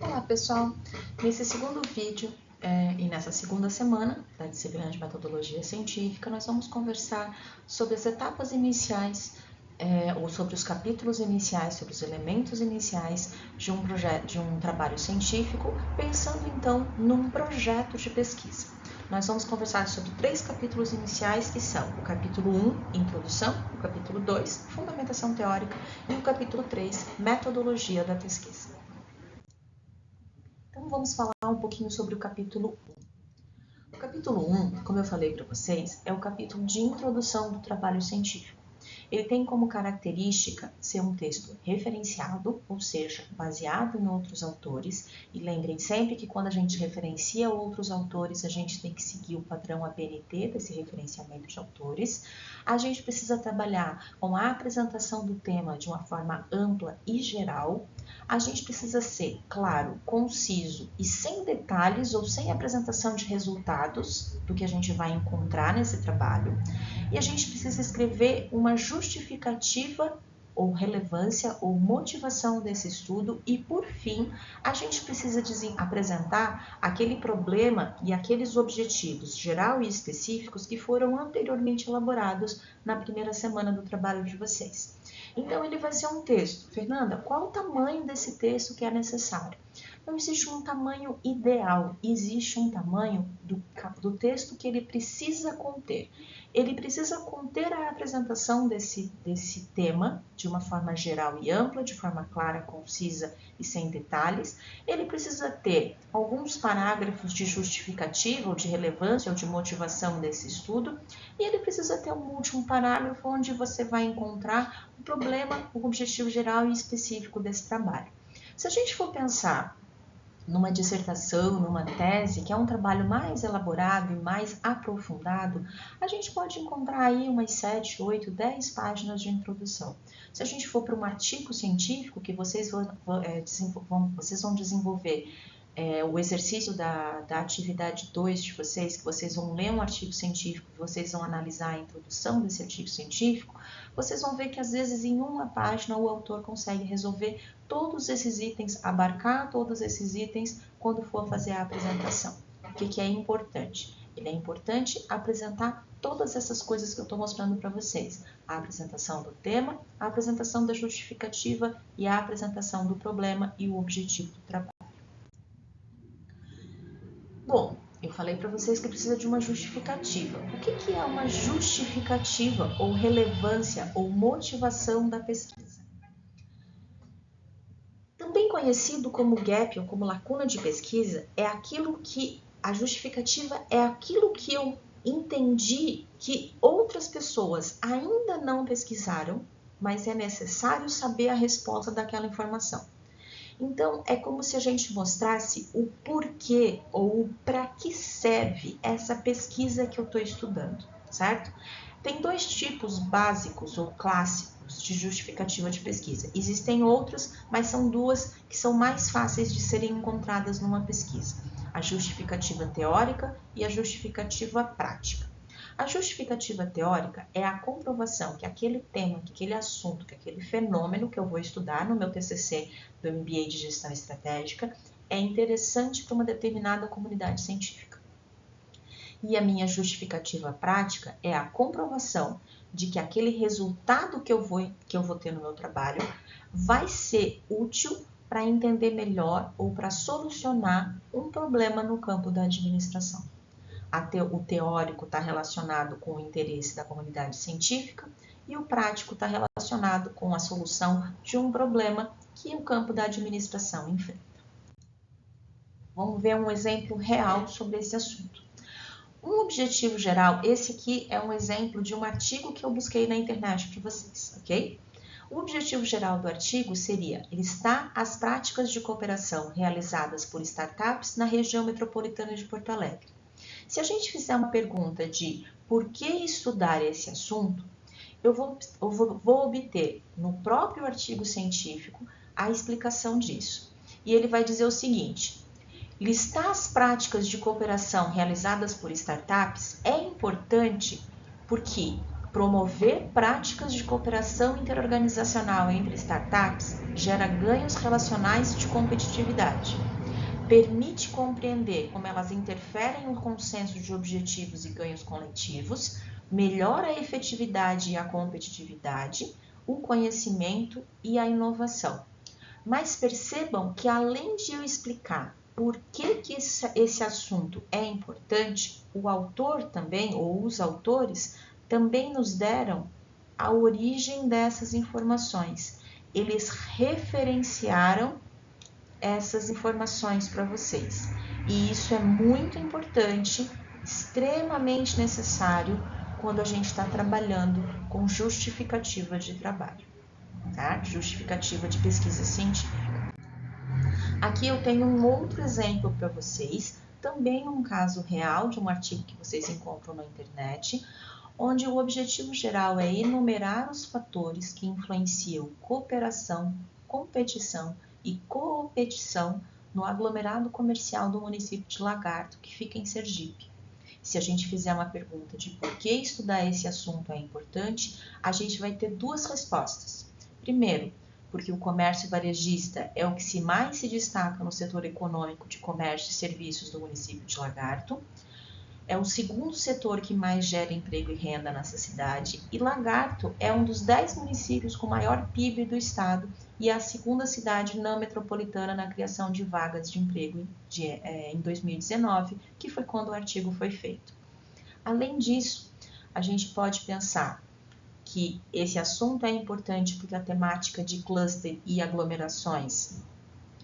Olá pessoal, nesse segundo vídeo e nessa segunda semana da disciplina de metodologia científica, nós vamos conversar sobre as etapas iniciais ou sobre os capítulos iniciais, sobre os elementos iniciais de um projeto, de um trabalho científico, pensando então num projeto de pesquisa. Nós vamos conversar sobre 3 capítulos iniciais que são o capítulo 1, Introdução, o capítulo 2, Fundamentação Teórica e o capítulo 3, Metodologia da Pesquisa. Então vamos falar um pouquinho sobre o capítulo 1. O capítulo 1, como eu falei para vocês, é o capítulo de introdução do trabalho científico. Ele tem como característica ser um texto referenciado, ou seja, baseado em outros autores. E lembrem sempre que quando a gente referencia outros autores, a gente tem que seguir o padrão ABNT desse referenciamento de autores. A gente precisa trabalhar com a apresentação do tema de uma forma ampla e geral. A gente precisa ser claro, conciso e sem detalhes ou sem apresentação de resultados do que a gente vai encontrar nesse trabalho. E a gente precisa escrever uma justificativa ou relevância ou motivação desse estudo e, por fim, a gente precisa apresentar aquele problema e aqueles objetivos geral e específicos que foram anteriormente elaborados na primeira semana do trabalho de vocês. Então, ele vai ser um texto. Fernanda, qual o tamanho desse texto que é necessário? Não existe um tamanho ideal, existe um tamanho do texto que ele precisa conter. Ele precisa conter a apresentação desse tema de uma forma geral e ampla, de forma clara, concisa e sem detalhes. Ele precisa ter alguns parágrafos de justificativa ou de relevância ou de motivação desse estudo. E ele precisa ter um último parágrafo onde você vai encontrar o problema, o objetivo geral e específico desse trabalho. Se a gente for pensar numa dissertação, numa tese, que é um trabalho mais elaborado e mais aprofundado, a gente pode encontrar aí umas 7, 8, 10 páginas de introdução. Se a gente for para um artigo científico que vocês vão desenvolver o exercício da atividade 2 de vocês, que vocês vão ler um artigo científico, vocês vão analisar a introdução desse artigo científico, vocês vão ver que às vezes em uma página o autor consegue resolver todos esses itens, abarcar todos esses itens quando for fazer a apresentação. O que é importante? Ele é importante apresentar todas essas coisas que eu estou mostrando para vocês. A apresentação do tema, a apresentação da justificativa e a apresentação do problema e o objetivo do trabalho. Bom, eu falei para vocês que precisa de uma justificativa. O que é uma justificativa ou relevância ou motivação da pesquisa? Também conhecido como gap ou como lacuna de pesquisa, é aquilo que a justificativa é aquilo que eu entendi que outras pessoas ainda não pesquisaram, mas é necessário saber a resposta daquela informação. Então, é como se a gente mostrasse o porquê ou o para que serve essa pesquisa que eu estou estudando, certo? Tem 2 tipos básicos ou clássicos de justificativa de pesquisa. Existem outros, mas são 2 que são mais fáceis de serem encontradas numa pesquisa. A justificativa teórica e a justificativa prática. A justificativa teórica é a comprovação que aquele tema, que aquele assunto, que aquele fenômeno que eu vou estudar no meu TCC do MBA de Gestão Estratégica é interessante para uma determinada comunidade científica. E a minha justificativa prática é a comprovação de que aquele resultado que eu vou ter no meu trabalho vai ser útil para entender melhor ou para solucionar um problema no campo da administração. O teórico está relacionado com o interesse da comunidade científica e o prático está relacionado com a solução de um problema que o campo da administração enfrenta. Vamos ver um exemplo real sobre esse assunto. Um objetivo geral, esse aqui é um exemplo de um artigo que eu busquei na internet para vocês, ok? O objetivo geral do artigo seria listar as práticas de cooperação realizadas por startups na região metropolitana de Porto Alegre. Se a gente fizer uma pergunta de por que estudar esse assunto, eu vou obter no próprio artigo científico a explicação disso. E ele vai dizer o seguinte: listar as práticas de cooperação realizadas por startups é importante porque promover práticas de cooperação interorganizacional entre startups gera ganhos relacionais de competitividade. permite compreender como elas interferem no consenso de objetivos e ganhos coletivos, melhora a efetividade e a competitividade, o conhecimento e a inovação. Mas percebam que além de eu explicar por que esse assunto é importante, o autor também, ou os autores, também nos deram a origem dessas informações. Eles referenciaram essas informações para vocês. E isso é muito importante, extremamente necessário quando a gente está trabalhando com justificativa de trabalho, tá? Justificativa de pesquisa científica. Aqui eu tenho um outro exemplo para vocês, também um caso real de um artigo que vocês encontram na internet, onde o objetivo geral é enumerar os fatores que influenciam cooperação, competição e coopetição no aglomerado comercial do município de Lagarto, que fica em Sergipe. Se a gente fizer uma pergunta de por que estudar esse assunto é importante, a gente vai ter duas respostas. Primeiro, porque o comércio varejista é o que mais se destaca no setor econômico de comércio e serviços do município de Lagarto. É o segundo setor que mais gera emprego e renda nessa cidade, e Lagarto é um dos 10 municípios com maior PIB do estado e é a segunda cidade não metropolitana na criação de vagas de emprego em 2019, que foi quando o artigo foi feito. Além disso, a gente pode pensar que esse assunto é importante porque a temática de cluster e aglomerações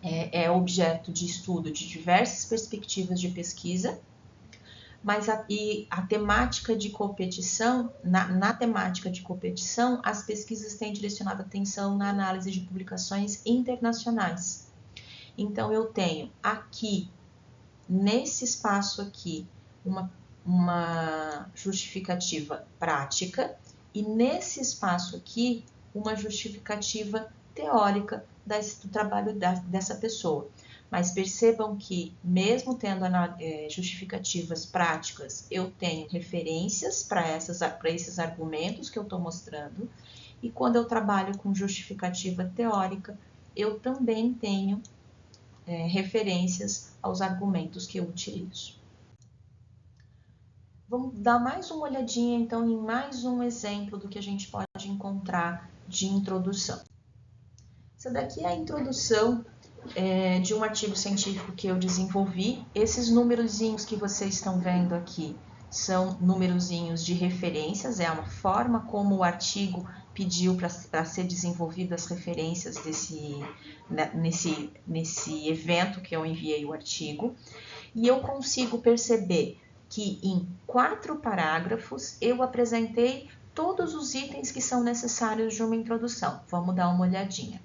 é objeto de estudo de diversas perspectivas de pesquisa, mas a temática de competição, na temática de competição, as pesquisas têm direcionado atenção na análise de publicações internacionais. Então, eu tenho aqui, nesse espaço aqui, uma justificativa prática e nesse espaço aqui, uma justificativa teórica do trabalho dessa pessoa. Mas percebam que, mesmo tendo justificativas práticas, eu tenho referências para esses argumentos que eu estou mostrando, e quando eu trabalho com justificativa teórica, eu também tenho referências aos argumentos que eu utilizo. Vamos dar mais uma olhadinha, então, em mais um exemplo do que a gente pode encontrar de introdução. Essa daqui é a introdução de um artigo científico que eu desenvolvi. Esses numerozinhos que vocês estão vendo aqui são numerozinhos de referências, é uma forma como o artigo pediu para ser desenvolvido as referências nesse evento que eu enviei o artigo. E eu consigo perceber que em 4 parágrafos eu apresentei todos os itens que são necessários de uma introdução. Vamos dar uma olhadinha.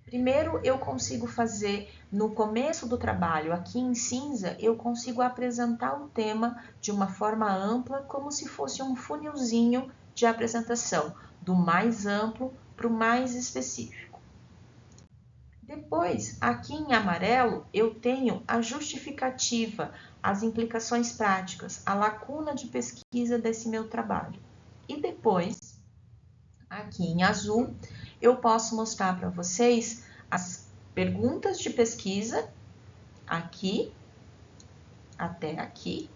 Primeiro, eu consigo fazer, no começo do trabalho, aqui em cinza, eu consigo apresentar o tema de uma forma ampla, como se fosse um funilzinho de apresentação, do mais amplo para o mais específico. Depois, aqui em amarelo, eu tenho a justificativa, as implicações práticas, a lacuna de pesquisa desse meu trabalho. E depois, aqui em azul, eu posso mostrar para vocês as perguntas de pesquisa, aqui até aqui,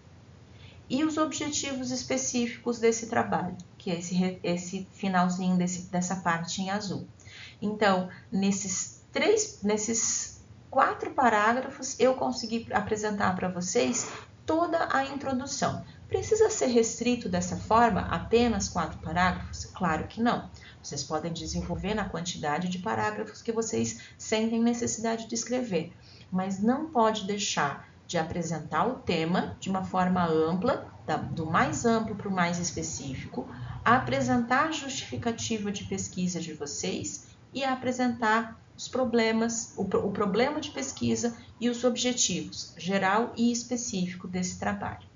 e os objetivos específicos desse trabalho, que é esse finalzinho dessa parte em azul. Então, nesses 4 parágrafos, eu consegui apresentar para vocês toda a introdução. Precisa ser restrito dessa forma, apenas 4 parágrafos? Claro que não. Vocês podem desenvolver na quantidade de parágrafos que vocês sentem necessidade de escrever, mas não pode deixar de apresentar o tema de uma forma ampla, do mais amplo para o mais específico, apresentar a justificativa de pesquisa de vocês e apresentar os problemas, o problema de pesquisa e os objetivos geral e específico desse trabalho.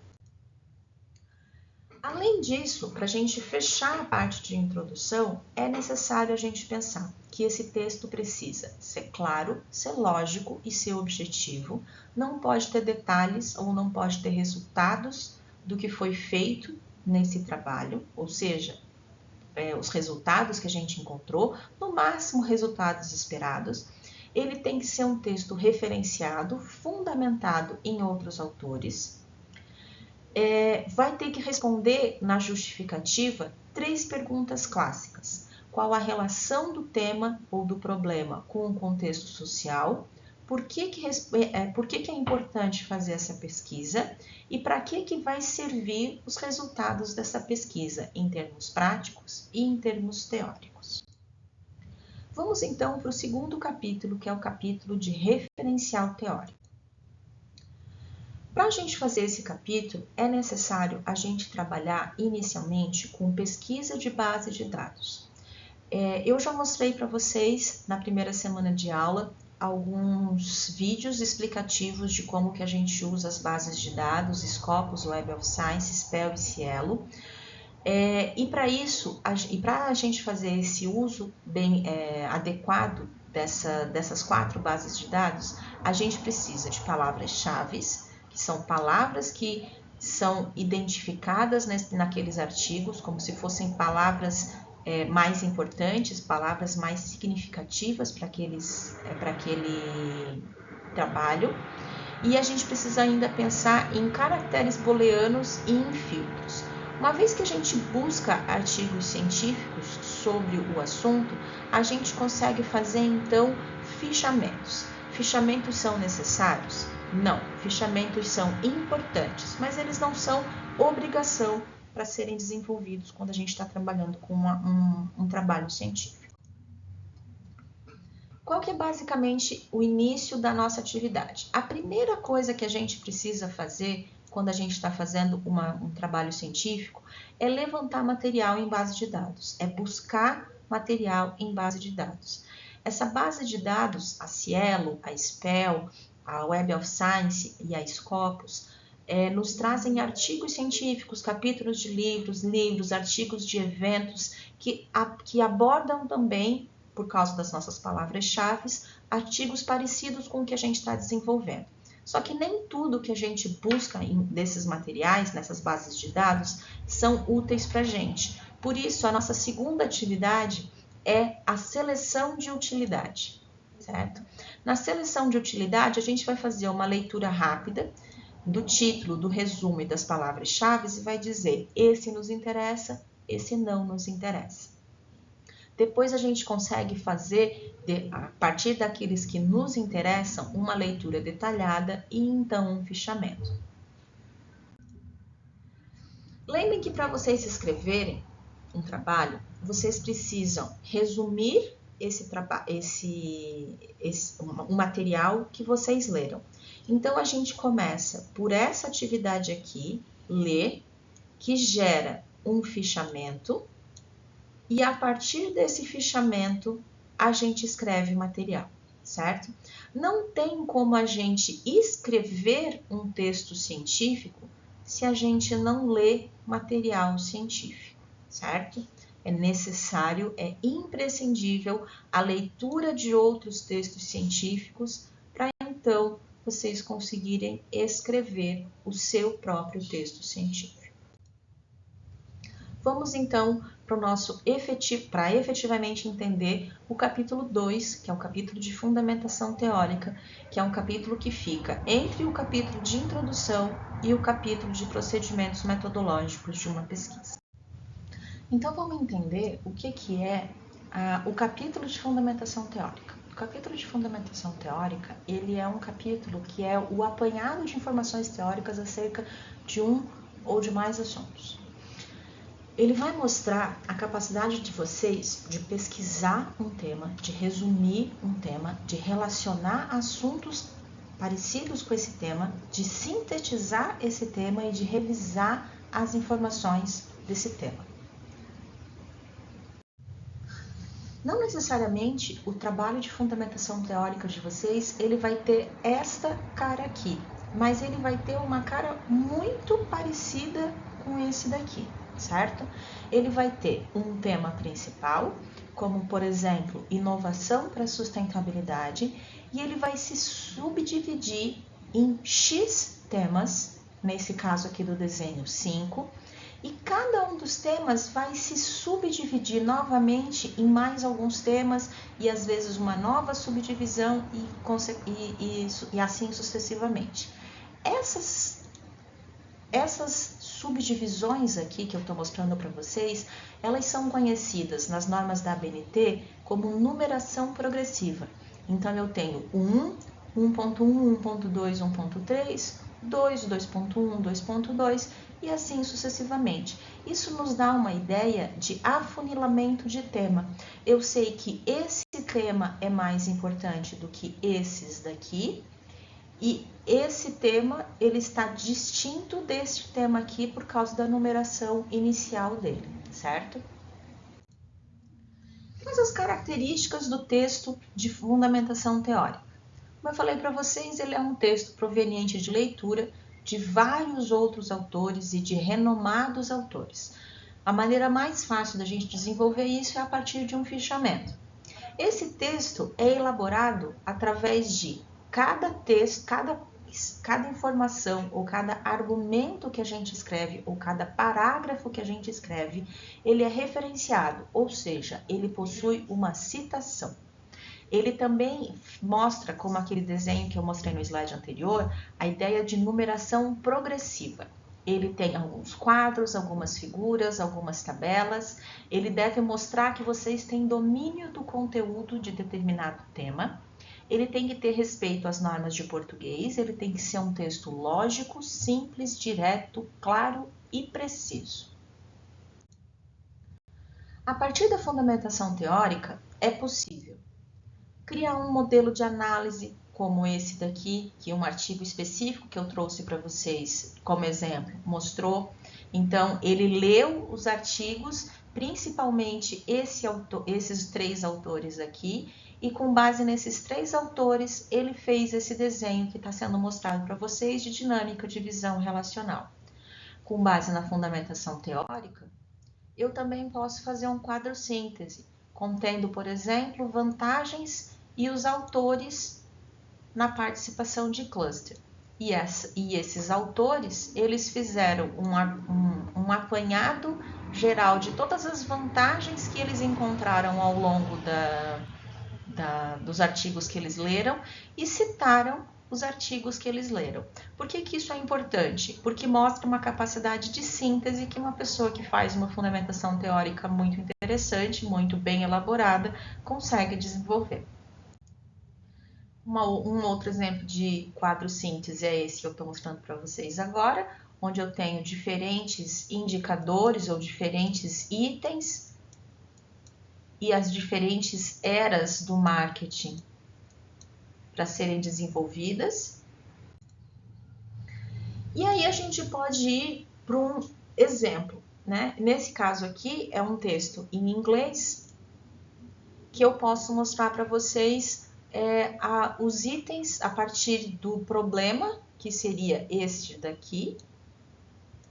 Além disso, para a gente fechar a parte de introdução, é necessário a gente pensar que esse texto precisa ser claro, ser lógico e ser objetivo, não pode ter detalhes ou não pode ter resultados do que foi feito nesse trabalho, ou seja, os resultados que a gente encontrou, no máximo resultados esperados. ele tem que ser um texto referenciado, fundamentado em outros autores. Vai ter que responder na justificativa 3 perguntas clássicas. Qual a relação do tema ou do problema com o contexto social? Por que é importante fazer essa pesquisa? E para que vai servir os resultados dessa pesquisa, em termos práticos e em termos teóricos? Vamos então para o segundo capítulo, que é o capítulo de referencial teórico. Para a gente fazer esse capítulo, é necessário a gente trabalhar inicialmente com pesquisa de base de dados. Eu já mostrei para vocês, na primeira semana de aula, alguns vídeos explicativos de como que a gente usa as bases de dados, Scopus, Web of Science, SPEL e Cielo. E para isso, para a gente fazer esse uso bem adequado dessas 4 bases de dados, a gente precisa de palavras-chave, que são palavras que são identificadas naqueles artigos, como se fossem palavras mais importantes, palavras mais significativas para aquele trabalho. E a gente precisa ainda pensar em caracteres booleanos e em filtros. Uma vez que a gente busca artigos científicos sobre o assunto, a gente consegue fazer então fichamentos. Fichamentos são necessários? Não, fichamentos são importantes, mas eles não são obrigação para serem desenvolvidos quando a gente está trabalhando com um trabalho científico. Qual que é basicamente o início da nossa atividade? A primeira coisa que a gente precisa fazer quando a gente está fazendo um trabalho científico é levantar material em base de dados, é buscar material em base de dados. Essa base de dados, a Cielo, a SPEL, a Web of Science e a Scopus, nos trazem artigos científicos, capítulos de livros, artigos de eventos que abordam também, por causa das nossas palavras-chave, artigos parecidos com o que a gente está desenvolvendo. Só que nem tudo que a gente busca desses materiais, nessas bases de dados, são úteis para a gente. Por isso, a nossa segunda atividade é a seleção de utilidade, certo? Na seleção de utilidade, a gente vai fazer uma leitura rápida do título, do resumo e das palavras-chave e vai dizer: esse nos interessa, esse não nos interessa. Depois a gente consegue fazer, a partir daqueles que nos interessam, uma leitura detalhada e então um fichamento. Lembrem que para vocês escreverem um trabalho, vocês precisam resumir o material que vocês leram. Então, a gente começa por essa atividade aqui, ler, que gera um fichamento, e a partir desse fichamento, a gente escreve material, certo? Não tem como a gente escrever um texto científico se a gente não lê material científico, certo? É necessário, é imprescindível a leitura de outros textos científicos para então vocês conseguirem escrever o seu próprio texto científico. Vamos então para efetivamente entender o capítulo 2, que é o capítulo de fundamentação teórica, que é um capítulo que fica entre o capítulo de introdução e o capítulo de procedimentos metodológicos de uma pesquisa. Então vamos entender o que é o capítulo de fundamentação teórica. O capítulo de fundamentação teórica, ele é um capítulo que é o apanhado de informações teóricas acerca de um ou de mais assuntos. Ele vai mostrar a capacidade de vocês de pesquisar um tema, de resumir um tema, de relacionar assuntos parecidos com esse tema, de sintetizar esse tema e de revisar as informações desse tema. Não necessariamente o trabalho de fundamentação teórica de vocês, ele vai ter esta cara aqui, mas ele vai ter uma cara muito parecida com esse daqui, certo? Ele vai ter um tema principal, como por exemplo, inovação para sustentabilidade, e ele vai se subdividir em X temas, nesse caso aqui do desenho 5, E cada um dos temas vai se subdividir novamente em mais alguns temas e às vezes uma nova subdivisão e assim sucessivamente. Essas subdivisões aqui que eu estou mostrando para vocês, elas são conhecidas nas normas da ABNT como numeração progressiva. Então, eu tenho 1, 1.1, 1.2, 1.3, 2, 2.1, 2.2 e assim sucessivamente. Isso nos dá uma ideia de afunilamento de tema. Eu sei que esse tema é mais importante do que esses daqui, e esse tema ele está distinto deste tema aqui por causa da numeração inicial dele, certo? Mas as características do texto de fundamentação teórica. Como eu falei para vocês, ele é um texto proveniente de leitura de vários outros autores e de renomados autores. A maneira mais fácil da gente desenvolver isso é a partir de um fichamento. Esse texto é elaborado através de cada texto, cada informação ou cada argumento que a gente escreve ou cada parágrafo que a gente escreve, ele é referenciado, ou seja, ele possui uma citação. Ele também mostra, como aquele desenho que eu mostrei no slide anterior, a ideia de numeração progressiva. Ele tem alguns quadros, algumas figuras, algumas tabelas. Ele deve mostrar que vocês têm domínio do conteúdo de determinado tema. Ele tem que ter respeito às normas de português. Ele tem que ser um texto lógico, simples, direto, claro e preciso. A partir da fundamentação teórica, é possível criar um modelo de análise como esse daqui, que é um artigo específico que eu trouxe para vocês como exemplo, mostrou. Então, ele leu os artigos, principalmente esses 3 autores aqui, e com base nesses 3 autores, ele fez esse desenho que está sendo mostrado para vocês de dinâmica de visão relacional. Com base na fundamentação teórica, eu também posso fazer um quadro síntese, contendo, por exemplo, vantagens e os autores na participação de cluster. E esses autores, eles fizeram um apanhado geral de todas as vantagens que eles encontraram ao longo dos artigos que eles leram e citaram os artigos que eles leram. Por que isso é importante? Porque mostra uma capacidade de síntese que uma pessoa que faz uma fundamentação teórica muito interessante, muito bem elaborada, consegue desenvolver. Um outro exemplo de quadro síntese é esse que eu estou mostrando para vocês agora, onde eu tenho diferentes indicadores ou diferentes itens e as diferentes eras do marketing para serem desenvolvidas. E aí a gente pode ir para um exemplo, né? Nesse caso aqui é um texto em inglês que eu posso mostrar para vocês os itens a partir do problema, que seria este daqui,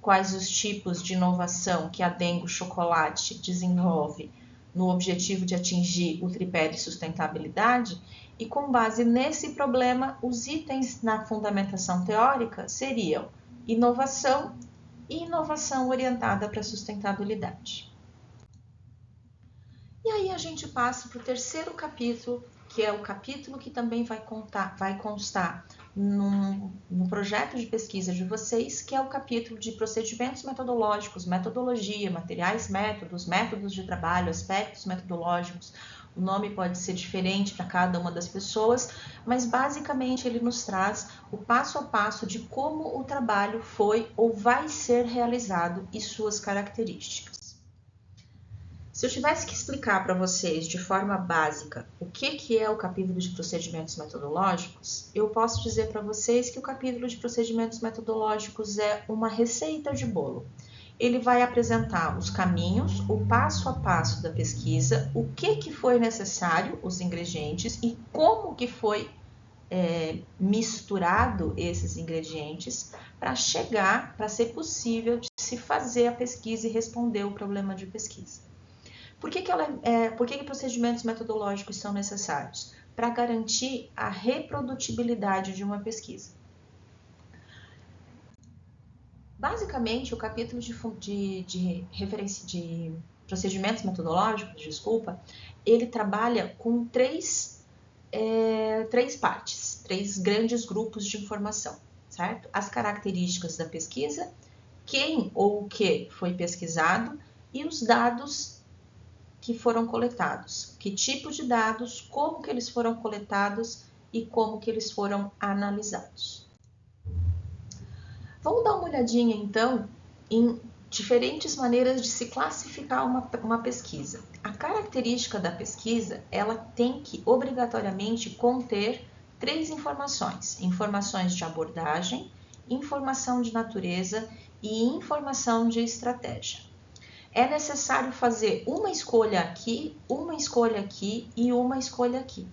quais os tipos de inovação que a Dengo Chocolate desenvolve no objetivo de atingir o tripé de sustentabilidade, e com base nesse problema, os itens na fundamentação teórica seriam inovação e inovação orientada para a sustentabilidade. E aí a gente passa para o terceiro capítulo, que é o capítulo que também vai constar no projeto de pesquisa de vocês, que é o capítulo de procedimentos metodológicos, metodologia, materiais, métodos de trabalho, aspectos metodológicos. O nome pode ser diferente para cada uma das pessoas, mas basicamente ele nos traz o passo a passo de como o trabalho foi ou vai ser realizado e suas características. Se eu tivesse que explicar para vocês de forma básica o que é o capítulo de procedimentos metodológicos, eu posso dizer para vocês que o capítulo de procedimentos metodológicos é uma receita de bolo. Ele vai apresentar os caminhos, o passo a passo da pesquisa, o que foi necessário, os ingredientes e como que foi misturado esses ingredientes para para ser possível de se fazer a pesquisa e responder o problema de pesquisa. Por que procedimentos metodológicos são necessários? Para garantir a reprodutibilidade de uma pesquisa. Basicamente, o capítulo de procedimentos metodológicos, ele trabalha com três partes, três grandes grupos de informação, certo? As características da pesquisa, quem ou o que foi pesquisado e os dados que foram coletados, que tipo de dados, como que eles foram coletados e como que eles foram analisados. Vamos dar uma olhadinha então em diferentes maneiras de se classificar uma pesquisa. A característica da pesquisa, ela tem que obrigatoriamente conter três informações: informações de abordagem, informação de natureza e informação de estratégia. É necessário fazer uma escolha aqui e uma escolha aqui.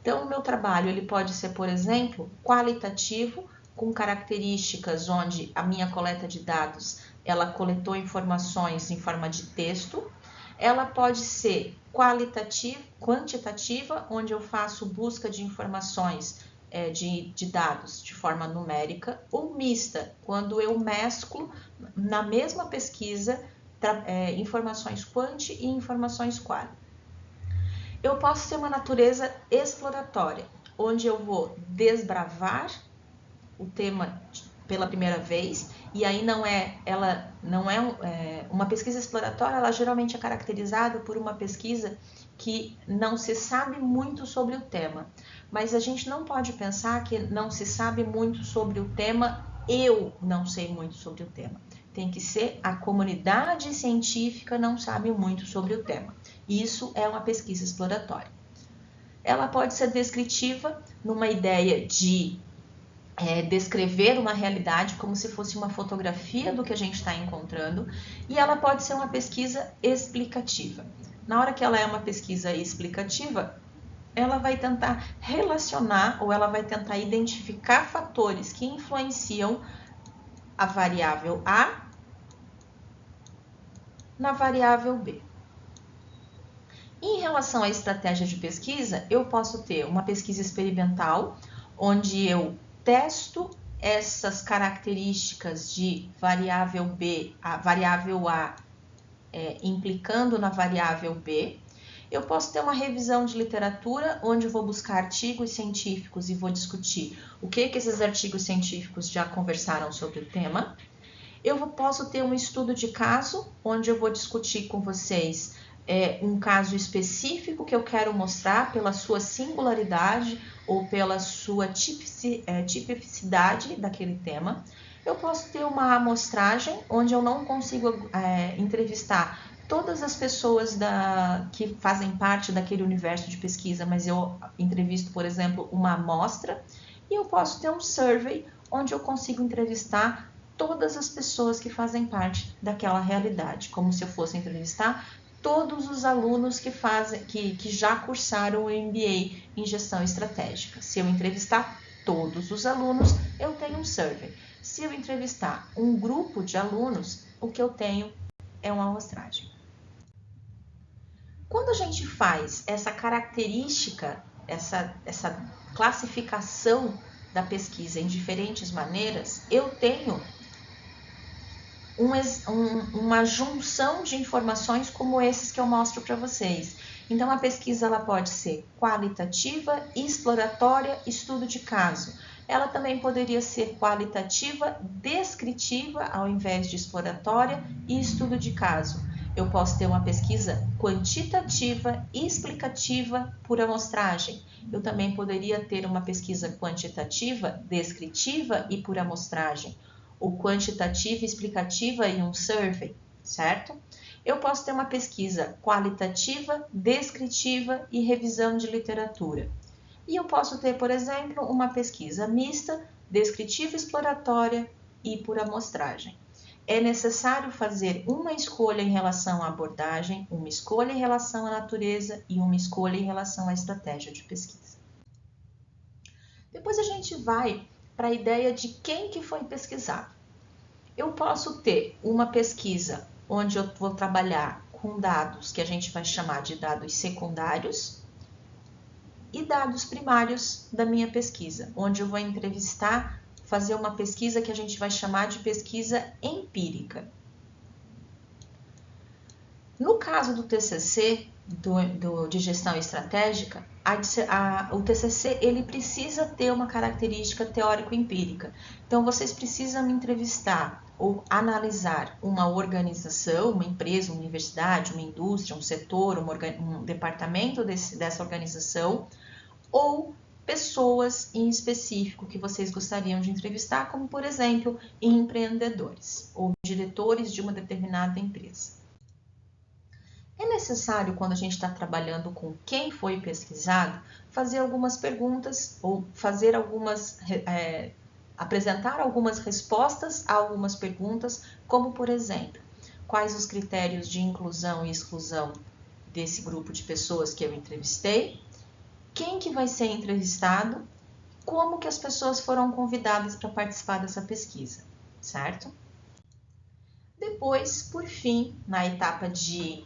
Então, o meu trabalho ele pode ser, por exemplo, qualitativo, com características onde a minha coleta de dados ela coletou informações em forma de texto. Ela pode ser quantitativa, onde eu faço busca de informações de dados de forma numérica, ou mista, quando eu mesclo na mesma pesquisa informações quant e informações qual. Eu posso ter uma natureza exploratória, onde eu vou desbravar o tema pela primeira vez, e aí uma pesquisa exploratória, ela geralmente é caracterizada por uma pesquisa que não se sabe muito sobre o tema, mas a gente não pode pensar que não se sabe muito sobre o tema, eu não sei muito sobre o tema. Tem que ser a comunidade científica não sabe muito sobre o tema. Isso é uma pesquisa exploratória. Ela pode ser descritiva, numa ideia de descrever uma realidade como se fosse uma fotografia do que a gente está encontrando, e ela pode ser uma pesquisa explicativa. Na hora que ela é uma pesquisa explicativa, ela vai tentar relacionar ou ela vai tentar identificar fatores que influenciam a variável A na variável B. Em relação à estratégia de pesquisa, eu posso ter uma pesquisa experimental, onde eu testo essas características de variável B, a variável A implicando na variável B. Eu posso ter uma revisão de literatura, onde eu vou buscar artigos científicos e vou discutir o que esses artigos científicos já conversaram sobre o tema. Eu posso ter um estudo de caso, onde eu vou discutir com vocês um caso específico que eu quero mostrar pela sua singularidade ou pela sua tipicidade daquele tema. Eu posso ter uma amostragem, onde eu não consigo entrevistar todas as pessoas que fazem parte daquele universo de pesquisa, mas eu entrevisto, por exemplo, uma amostra. E eu posso ter um survey, onde eu consigo entrevistar todas as pessoas que fazem parte daquela realidade, como se eu fosse entrevistar todos os alunos que já cursaram o MBA em gestão estratégica. Se eu entrevistar todos os alunos, eu tenho um survey. Se eu entrevistar um grupo de alunos, o que eu tenho é uma amostragem. Quando a gente faz essa característica, essa classificação da pesquisa em diferentes maneiras, eu tenho uma junção de informações como esses que eu mostro para vocês. Então, a pesquisa ela pode ser qualitativa, exploratória, estudo de caso. Ela também poderia ser qualitativa, descritiva, ao invés de exploratória, e estudo de caso. Eu posso ter uma pesquisa quantitativa, explicativa, por amostragem. Eu também poderia ter uma pesquisa quantitativa, descritiva e por amostragem. O quantitativa, explicativa e um survey, certo? Eu posso ter uma pesquisa qualitativa, descritiva e revisão de literatura. E eu posso ter, por exemplo, uma pesquisa mista, descritiva, exploratória e por amostragem. É necessário fazer uma escolha em relação à abordagem, uma escolha em relação à natureza e uma escolha em relação à estratégia de pesquisa. Depois a gente vai para a ideia de quem que foi pesquisado. Eu posso ter uma pesquisa onde eu vou trabalhar com dados que a gente vai chamar de dados secundários e dados primários da minha pesquisa, onde eu vou entrevistar fazer uma pesquisa que a gente vai chamar de pesquisa empírica. No caso do TCC, de gestão estratégica, o TCC ele precisa ter uma característica teórico-empírica. Então, vocês precisam entrevistar ou analisar uma organização, uma empresa, uma universidade, uma indústria, um setor, um departamento dessa organização, ou pessoas em específico que vocês gostariam de entrevistar, como, por exemplo, empreendedores ou diretores de uma determinada empresa. É necessário, quando a gente está trabalhando com quem foi pesquisado, fazer algumas perguntas ou apresentar algumas respostas a algumas perguntas, como, por exemplo, quais os critérios de inclusão e exclusão desse grupo de pessoas que eu entrevistei, quem que vai ser entrevistado, como que as pessoas foram convidadas para participar dessa pesquisa, certo? Depois, por fim, na etapa de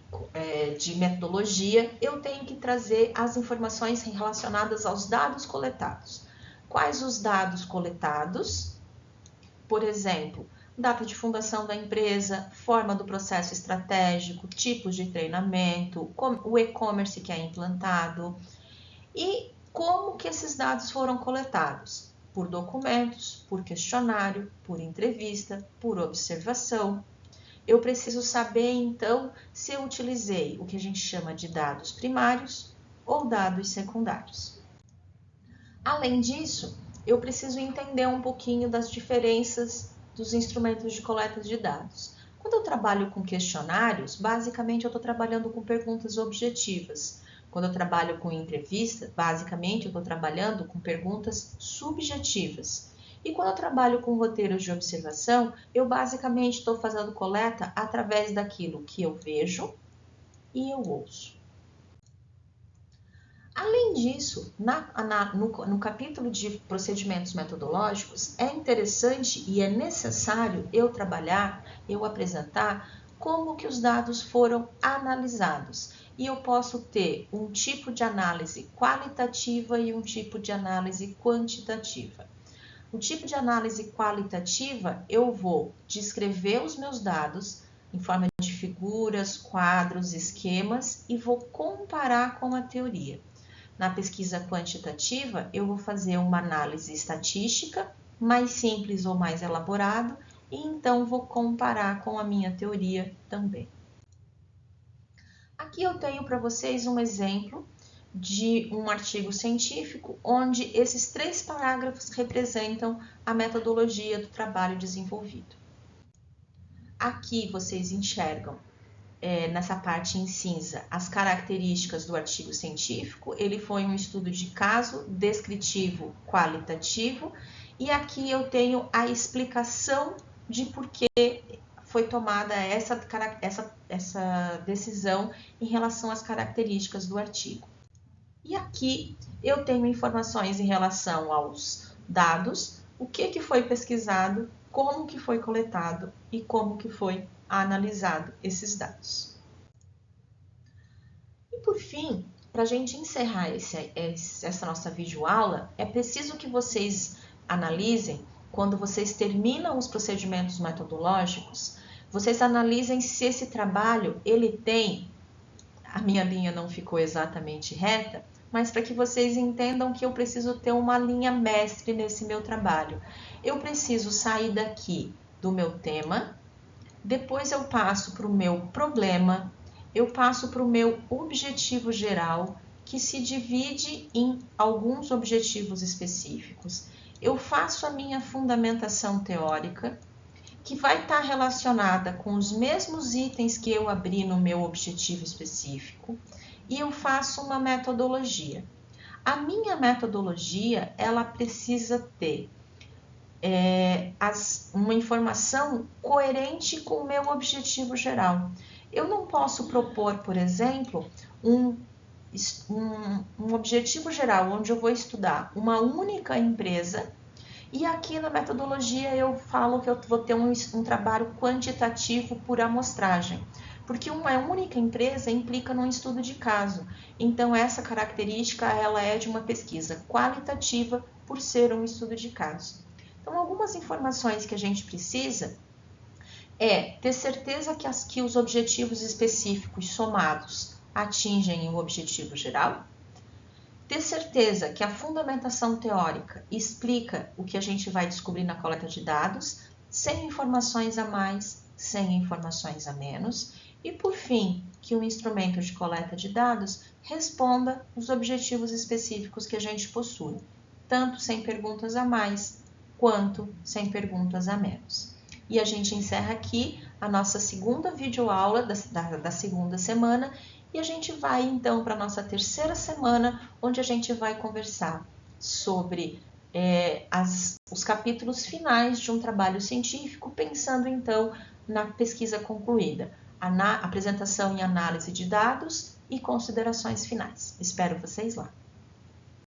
metodologia, eu tenho que trazer as informações relacionadas aos dados coletados. Quais os dados coletados? Por exemplo, data de fundação da empresa, forma do processo estratégico, tipos de treinamento, o e-commerce que é implantado e como que esses dados foram coletados? Por documentos, por questionário, por entrevista, por observação. Eu preciso saber, então, se eu utilizei o que a gente chama de dados primários ou dados secundários. Além disso, eu preciso entender um pouquinho das diferenças dos instrumentos de coleta de dados. Quando eu trabalho com questionários, basicamente eu estou trabalhando com perguntas objetivas. Quando eu trabalho com entrevista, basicamente eu estou trabalhando com perguntas subjetivas. E quando eu trabalho com roteiros de observação, eu basicamente estou fazendo coleta através daquilo que eu vejo e eu ouço. Além disso, no capítulo de procedimentos metodológicos, é interessante e é necessário eu apresentar como que os dados foram analisados. E eu posso ter um tipo de análise qualitativa e um tipo de análise quantitativa. O tipo de análise qualitativa, eu vou descrever os meus dados em forma de figuras, quadros, esquemas e vou comparar com a teoria. Na pesquisa quantitativa, eu vou fazer uma análise estatística, mais simples ou mais elaborado, e então vou comparar com a minha teoria também. Aqui eu tenho para vocês um exemplo de um artigo científico onde esses 3 parágrafos representam a metodologia do trabalho desenvolvido. Aqui vocês enxergam, nessa parte em cinza, as características do artigo científico. Ele foi um estudo de caso, descritivo, qualitativo, e aqui eu tenho a explicação de por que foi tomada essa decisão em relação às características do artigo. E aqui eu tenho informações em relação aos dados, o que foi pesquisado, como que foi coletado e como que foi analisado esses dados. E por fim, para a gente encerrar essa nossa videoaula, é preciso que vocês analisem, quando vocês terminam os procedimentos metodológicos, vocês analisem se esse trabalho, ele tem, a minha linha não ficou exatamente reta, mas para que vocês entendam que eu preciso ter uma linha mestre nesse meu trabalho. Eu preciso sair daqui do meu tema, depois eu passo para o meu problema, eu passo para o meu objetivo geral, que se divide em alguns objetivos específicos. Eu faço a minha fundamentação teórica, que vai estar relacionada com os mesmos itens que eu abri no meu objetivo específico, e eu faço uma metodologia. A minha metodologia, ela precisa ter uma informação coerente com o meu objetivo geral. Eu não posso propor, por exemplo, um objetivo geral onde eu vou estudar uma única empresa e aqui na metodologia eu falo que eu vou ter um trabalho quantitativo por amostragem. Porque uma única empresa implica num estudo de caso. Então, essa característica ela é de uma pesquisa qualitativa por ser um estudo de caso. Então, algumas informações que a gente precisa é ter certeza que os objetivos específicos somados atingem o objetivo geral, ter certeza que a fundamentação teórica explica o que a gente vai descobrir na coleta de dados, sem informações a mais, sem informações a menos, e por fim, que o instrumento de coleta de dados responda os objetivos específicos que a gente possui, tanto sem perguntas a mais, quanto sem perguntas a menos. E a gente encerra aqui a nossa segunda videoaula da segunda semana, e a gente vai então para a nossa terceira semana, onde a gente vai conversar sobre os capítulos finais de um trabalho científico, pensando então na pesquisa concluída, apresentação e análise de dados e considerações finais. Espero vocês lá!